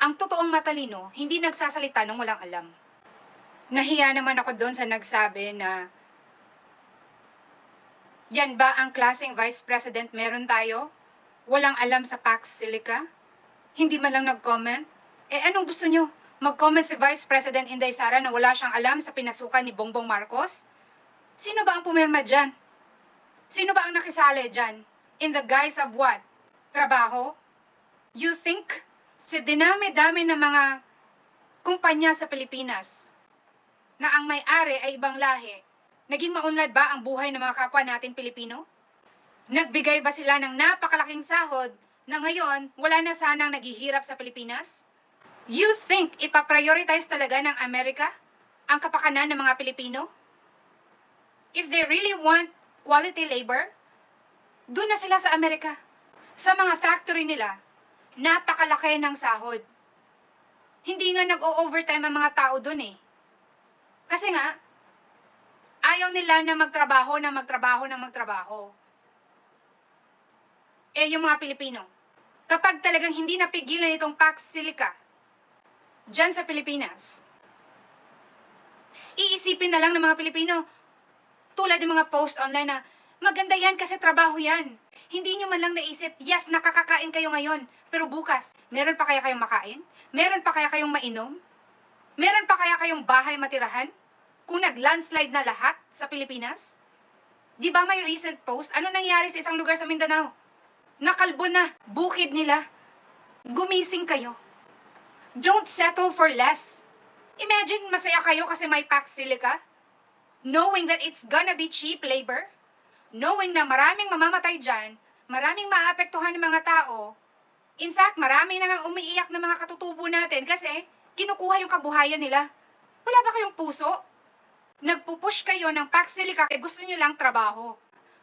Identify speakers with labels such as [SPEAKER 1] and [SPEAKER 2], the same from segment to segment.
[SPEAKER 1] Ang totoong matalino, hindi nagsasalita ng walang alam. Nahiya naman ako doon sa nagsabi na, yan ba ang klaseng Vice President meron tayo? Walang alam sa Pax Silica? Hindi man lang nag-comment? Anong gusto nyo? Mag-comment si Vice President Inday Sara na wala siyang alam sa pinasukan ni Bongbong Marcos? Sino ba ang pumirma dyan? Sino ba ang nakisali dyan? In the guise of what? Trabaho? You think sa dinami-dami ng mga kumpanya sa Pilipinas na ang may-ari ay ibang lahi, naging maunlad ba ang buhay ng mga kapwa natin Pilipino? Nagbigay ba sila ng napakalaking sahod na ngayon wala na sanang naghihirap sa Pilipinas? You think ipaprioritize talaga ng Amerika ang kapakanan ng mga Pilipino? If they really want quality labor, doon na sila sa Amerika. Sa mga factory nila, napakalaki ng sahod. Hindi nga nag-o-overtime ang mga tao doon eh. Kasi nga, ayaw nila na magtrabaho. Yung mga Pilipino, kapag talagang hindi napigilan itong Pax Silica, dyan sa Pilipinas, iisipin na lang ng mga Pilipino, tulad ng mga post online na, maganda yan kasi trabaho yan. Hindi nyo man lang naisip, yes, nakakakain kayo ngayon, pero bukas, meron pa kaya kayong makain? Meron pa kaya kayong mainom? Meron pa kaya kayong bahay matirahan? Kung nag-landslide na lahat sa Pilipinas? Di ba may recent post? Ano nangyari sa isang lugar sa Mindanao? Nakalbo na, bukid nila. Gumising kayo. Don't settle for less. Imagine masaya kayo kasi may Pax Silica, knowing that it's gonna be cheap labor, knowing na maraming mamamatay dyan, maraming maapektuhan ng mga tao. In fact, marami na nga umiiyak ng mga katutubo natin kasi kinukuha yung kabuhayan nila. Wala ba kayong puso? Nagpupush kayo ng Pax Silica kasi gusto nyo lang trabaho.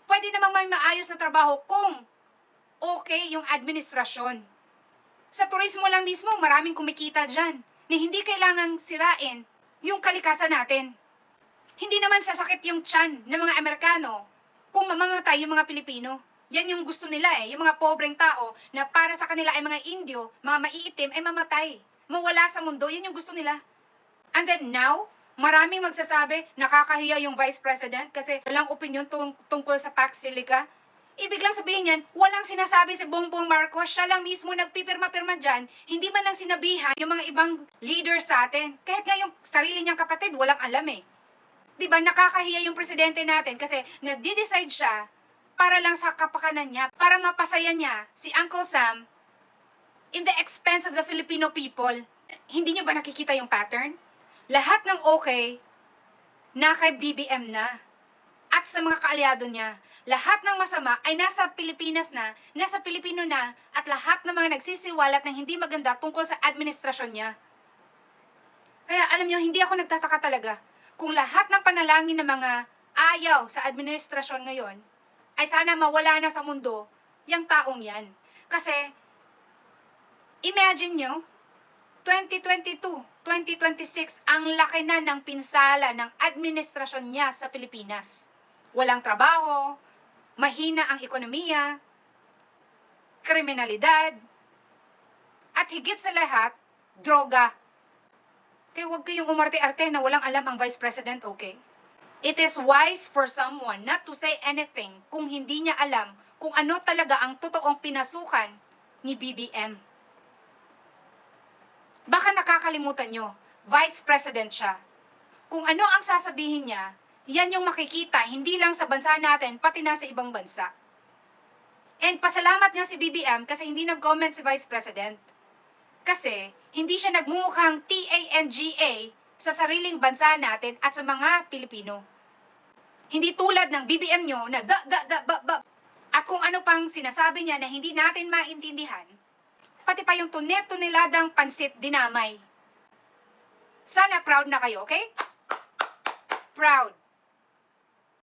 [SPEAKER 1] Pwede namang may maayos na trabaho kung okay yung administrasyon. Sa turismo lang mismo, maraming kumikita dyan na hindi kailangang sirain yung kalikasan natin. Hindi naman sasakit yung tiyan ng mga Amerikano kung mamamatay yung mga Pilipino. Yan yung gusto nila eh. Yung mga pobreng tao na para sa kanila ay mga Indio, mga maiitim ay mamatay. Mawala sa mundo, yan yung gusto nila. And then now, maraming magsasabi, nakakahiya yung Vice President kasi walang opinion tungkol sa Pax Silica. Ibig lang sabihin yan, walang sinasabi si Bongbong Marcos, siya lang mismo nagpipirma-pirma dyan, hindi man lang sinabihan yung mga ibang leaders sa atin. Kahit nga yung sarili niyang kapatid, walang alam eh. Diba, nakakahiya yung presidente natin kasi nagde-decide siya para lang sa kapakanan niya, para mapasaya niya si Uncle Sam in the expense of the Filipino people. Hindi niyo ba nakikita yung pattern? Lahat ng okay na kay BBM na at sa mga kaalyado niya. Lahat ng masama ay nasa Pilipinas na, nasa Pilipino na, at lahat ng mga nagsisiwalat ng hindi maganda tungkol sa administrasyon niya. Kaya alam niyo, hindi ako nagtataka talaga kung lahat ng panalangin ng mga ayaw sa administrasyon ngayon ay sana mawala na sa mundo yung taong yan. Kasi, imagine nyo, 2022, 2026, ang laki na ng pinsala ng administrasyon niya sa Pilipinas. Walang trabaho, mahina ang ekonomiya, kriminalidad, at higit sa lahat, droga. Kaya huwag kayong umarte-arte na walang alam ang Vice President, okay? It is wise for someone not to say anything kung hindi niya alam kung ano talaga ang totoong pinasukan ni BBM. Baka nakakalimutan nyo, Vice President siya. Kung ano ang sasabihin niya, yan yung makikita hindi lang sa bansa natin, pati na sa ibang bansa. And pasalamat nga si BBM kasi hindi nag-comment si Vice President. Kasi hindi siya nagmumukhang TANGA sa sariling bansa natin at sa mga Pilipino. Hindi tulad ng BBM nyo na ba. At kung ano pang sinasabi niya na hindi natin maintindihan, pati pa yung tunet-tuneladang pansit dinamay. Sana proud na kayo, okay? Proud.